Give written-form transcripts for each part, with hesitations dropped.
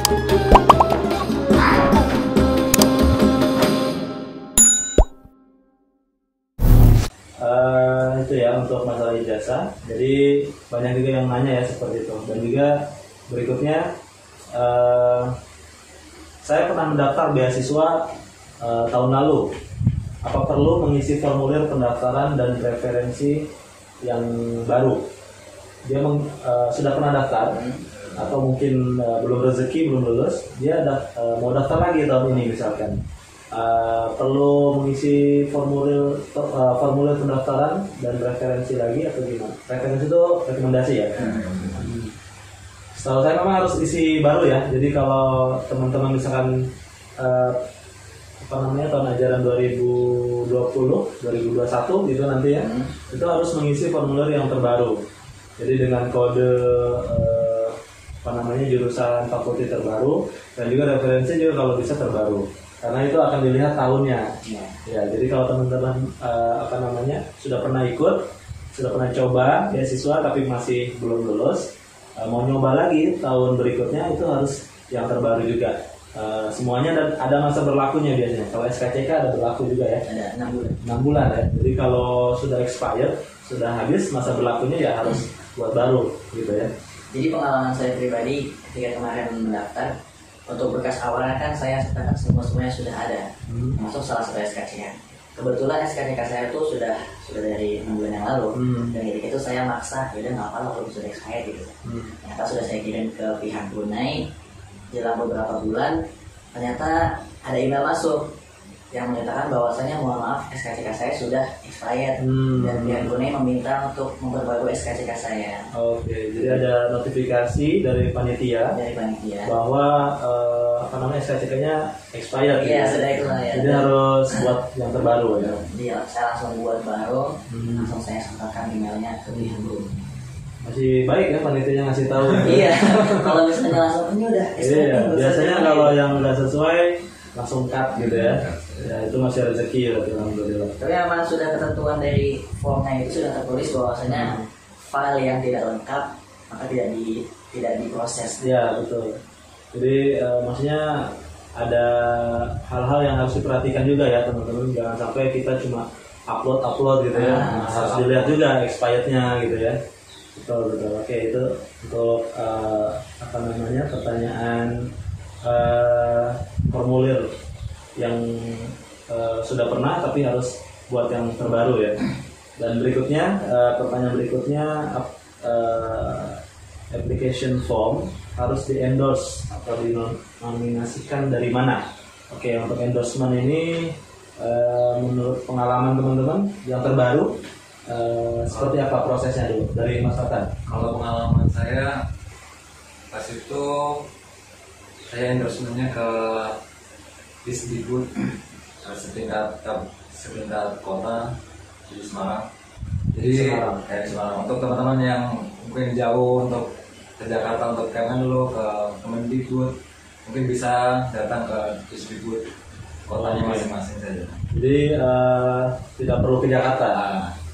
Itu ya untuk masalah ijazah. Jadi banyak juga yang nanya ya seperti itu. Dan juga berikutnya saya pernah mendaftar beasiswa tahun lalu. Apa perlu mengisi formulir pendaftaran dan referensi yang baru? Dia sudah pernah daftar atau mungkin belum rezeki, belum lulus, dia mau daftar lagi tahun ini misalkan. Perlu mengisi formulir pendaftaran dan referensi lagi atau gimana? Referensi itu rekomendasi ya. Setahu saya memang harus isi baru ya. Jadi kalau teman-teman misalkan tahun ajaran 2020, 2021 gitu nanti ya, itu harus mengisi formulir yang terbaru. Jadi dengan kode jurusan fakulti terbaru dan juga referensi juga kalau bisa terbaru. Karena itu akan dilihat tahunnya. Ya, jadi kalau teman-teman sudah pernah ikut, sudah pernah coba beasiswa tapi masih belum lulus, mau nyoba lagi tahun berikutnya itu harus yang terbaru juga. Semuanya ada masa berlakunya biasanya. Kalau SKCK ada berlaku juga ya. Ada 6 bulan. 6 bulan ya. Jadi kalau sudah expired, sudah habis masa berlakunya ya harus buat baru gitu ya. Jadi pengalaman saya pribadi ketika kemarin mendaftar, untuk berkas awalnya kan saya sepakat semuanya sudah ada, termasuk salah satu SKCK. Kebetulan SKCK saya itu sudah dari 6 bulan yang lalu, dan ketika itu saya maksa, yaudah nggak apa-apa kalau sudah expired gitu. Ternyata sudah saya kirim ke pihak Brunei, jelang beberapa bulan, ternyata ada email masuk yang menyatakan bahwasanya mohon maaf SKCK saya sudah expired dan pihak Brunei meminta untuk memperbarui SKCK saya. Oke, jadi ada notifikasi dari panitia bahwa SKCK-nya expired. Iya, sudah itu lah ya. Jadi harus buat yang terbaru ya. Iya, saya langsung buat baru, langsung saya sampaikan emailnya ke pihak Brunei. Masih baik ya panitianya ngasih tahu. Iya, kalau misalnya langsung ini udah expired. Iya, biasanya kalau yang nggak sesuai langsung cut gitu ya. Ya itu masih rezeki ya, alhamdulillah. Tapi memang sudah ketentuan dari formnya itu sudah tertulis bahwasanya file yang tidak lengkap maka tidak diproses. Ya betul. Jadi maksudnya ada hal-hal yang harus diperhatikan juga ya teman-teman. Jangan sampai kita cuma upload gitu ya. Harus dilihat juga expirednya gitu ya. Betul. Oke, itu untuk pertanyaan formulir yang sudah pernah tapi harus buat yang terbaru ya. Dan berikutnya pertanyaan berikutnya application form harus di endorse atau dinominasikan dari mana? Oke, untuk endorsement ini menurut pengalaman teman-teman yang terbaru seperti apa prosesnya dulu dari Mas Fatan? Kalau pengalaman saya pas itu saya endorsementnya ke Disdikbud setingkat kota di Semarang. Jadi di Semarang untuk teman-teman yang mungkin jauh untuk ke Jakarta untuk kangen dulu ke Kemendikbud, mungkin bisa datang ke Disdikbud kotanya masing-masing saja. Jadi tidak perlu ke Jakarta.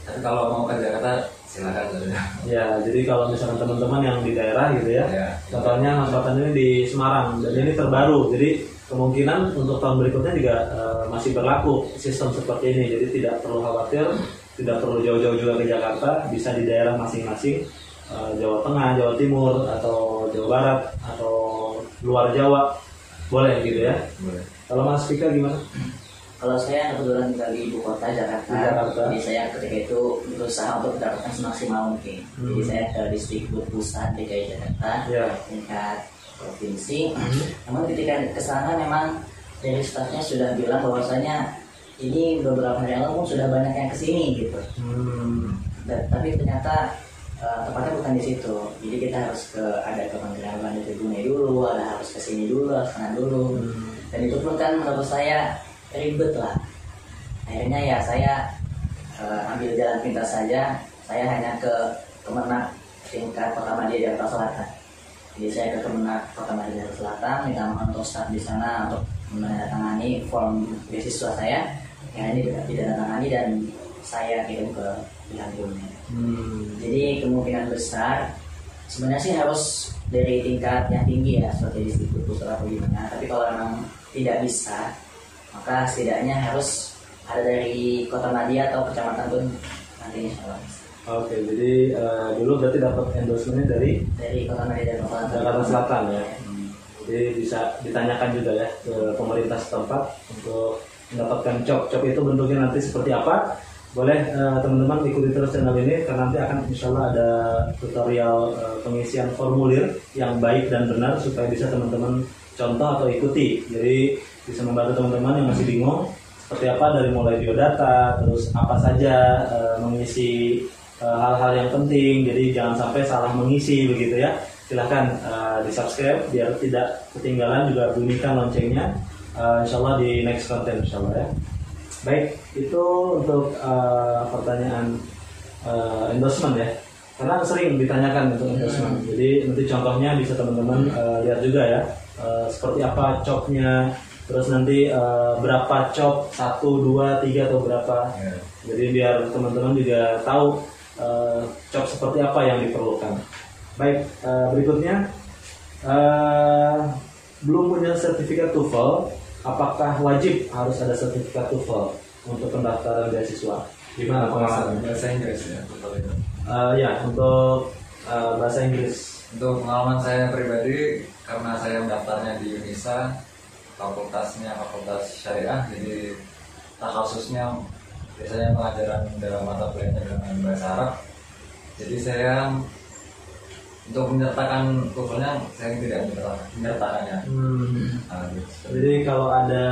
Tapi kalau mau ke Jakarta silakan saja. Ya, jadi kalau misalnya teman-teman yang di daerah gitu ya, contohnya Mas Fatan ini di Semarang dan ini terbaru, jadi kemungkinan untuk tahun berikutnya juga masih berlaku sistem seperti ini. Jadi tidak perlu khawatir, tidak perlu jauh-jauh juga ke Jakarta, bisa di daerah masing-masing, Jawa Tengah, Jawa Timur, atau Jawa Barat, atau luar Jawa, boleh gitu ya. Boleh. Kalau Mas Fika gimana? Kalau saya kebetulan tinggal di ibu kota Jakarta, jadi saya ketika itu berusaha untuk mendapatkan semaksimal mungkin. Jadi saya ke Disdikbud Pusat DKI Jakarta, tingkat provinsi. Namun ketika ke sana memang dari stafnya sudah bilang bahwasanya ini beberapa hari lalu pun sudah banyak yang kesini gitu. Tapi ternyata tepatnya bukan di situ. Jadi kita harus ada ke Kementerian Luar Negeri Brunei dulu, harus kesini dulu, harus sana dulu. Dan itu pun kan menurut saya ribet lah. Akhirnya ya saya ambil jalan pintas saja. Saya hanya ke Kemenak tingkat Kota Madia Jakarta Selatan. Jadi saya ke Kemenak Kota Madia Jakarta Selatan, minta mohon untuk staf di sana untuk menandatangani form beasiswa saya. Yang ini ditandatangani dan saya kirim ke pihak Brunei. Jadi kemungkinan besar Sebenarnya sih harus dari tingkat yang tinggi ya, seperti Disdikbud Pusat atau gimana. Tapi kalau memang tidak bisa, maka setidaknya harus ada dari kota Nadia atau kecamatan pun nantinya insyaallah. Oke, jadi dulu berarti dapat endorsementnya dari kota Nadia dan kota Jakarta Selatan ya. Jadi bisa ditanyakan juga ya ke pemerintah setempat untuk mendapatkan cop itu bentuknya nanti seperti apa. Boleh teman-teman ikuti terus channel ini karena nanti akan insyaallah ada tutorial pengisian formulir yang baik dan benar supaya bisa teman-teman contoh atau ikuti. Jadi bisa membantu teman-teman yang masih bingung seperti apa dari mulai biodata, terus apa saja mengisi hal-hal yang penting. Jadi jangan sampai salah mengisi begitu ya. Silahkan di subscribe biar tidak ketinggalan, juga bunyikan loncengnya. Insyaallah di next content insyaallah ya. Baik, itu untuk pertanyaan endorsement ya. Karena sering ditanyakan untuk endorsement. Jadi nanti contohnya bisa teman-teman lihat juga ya. Seperti apa copnya, terus nanti berapa cop, 1, 2, 3 atau berapa. Jadi biar teman-teman juga tahu cop seperti apa yang diperlukan. Baik, berikutnya belum punya sertifikat TOEFL. Apakah wajib harus ada sertifikat TOEFL untuk pendaftaran beasiswa? Gimana pengalaman? Bahasa Inggris ya, ya untuk bahasa Inggris. Untuk pengalaman saya pribadi, karena saya mendaftarnya di Unisa, fakultasnya fakultas syariah, jadi takhasusnya biasanya pengajaran dalam mata kuliahnya dengan bahasa Arab. Jadi saya untuk menyertakan TOEFL-nya saya tidak menyertakannya. Jadi kalau ada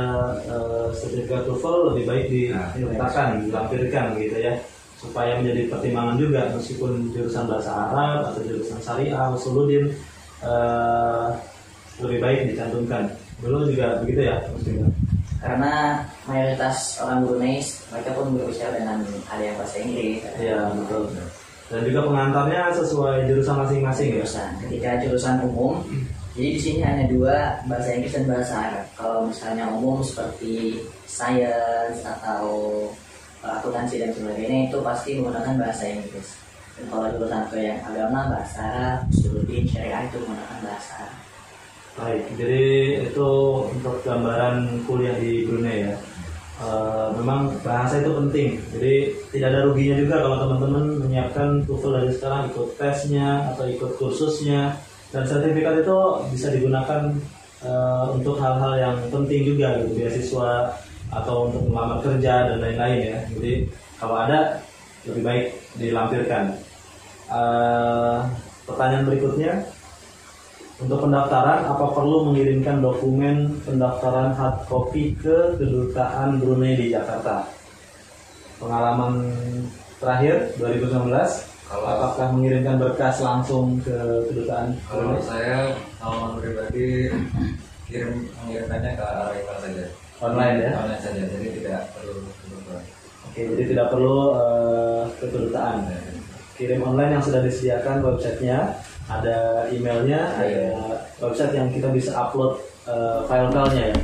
sertifikat TOEFL lebih baik dinyatakan, dilampirkan gitu ya, supaya menjadi pertimbangan juga meskipun jurusan bahasa Arab atau jurusan syariah, usuluddin lebih baik dicantumkan. Dulu juga begitu ya, maksudnya. Karena mayoritas orang Brunei mereka pun berbicara dengan ada yang bahasa Inggris. Iya betul. Dan juga pengantarnya sesuai jurusan masing-masing ya. Ketika jurusan umum, jadi di sini hanya 2, bahasa Inggris dan bahasa Arab. Kalau misalnya umum seperti sains atau akuntansi dan sebagainya itu pasti menggunakan bahasa Inggris. Dan kalau jurusan ke yang agama, bahasa Arab, usuluddin, syariah itu menggunakan bahasa Arab. Baik, jadi itu untuk gambaran kuliah di Brunei ya. Memang bahasa itu penting, jadi tidak ada ruginya juga kalau teman-teman menyiapkan TOEFL dari sekarang, ikut tesnya atau ikut kursusnya, dan sertifikat itu bisa digunakan untuk hal-hal yang penting juga gitu, beasiswa atau untuk melamar kerja dan lain-lain ya. Jadi kalau ada lebih baik dilampirkan. Pertanyaan berikutnya, untuk pendaftaran, apa perlu mengirimkan dokumen pendaftaran hard copy ke Kedutaan Brunei di Jakarta? Pengalaman terakhir 2019, apakah mengirimkan berkas langsung ke Kedutaan Kalau Brunei? saya pengalaman pribadi mengirimkannya ke arah email saja. Online ya? Online saja, jadi tidak perlu. Oke, jadi tidak perlu ke Kedutaan. Kirim online yang sudah disediakan websitenya. Ada emailnya, ada website yang kita bisa upload file-filenya ya.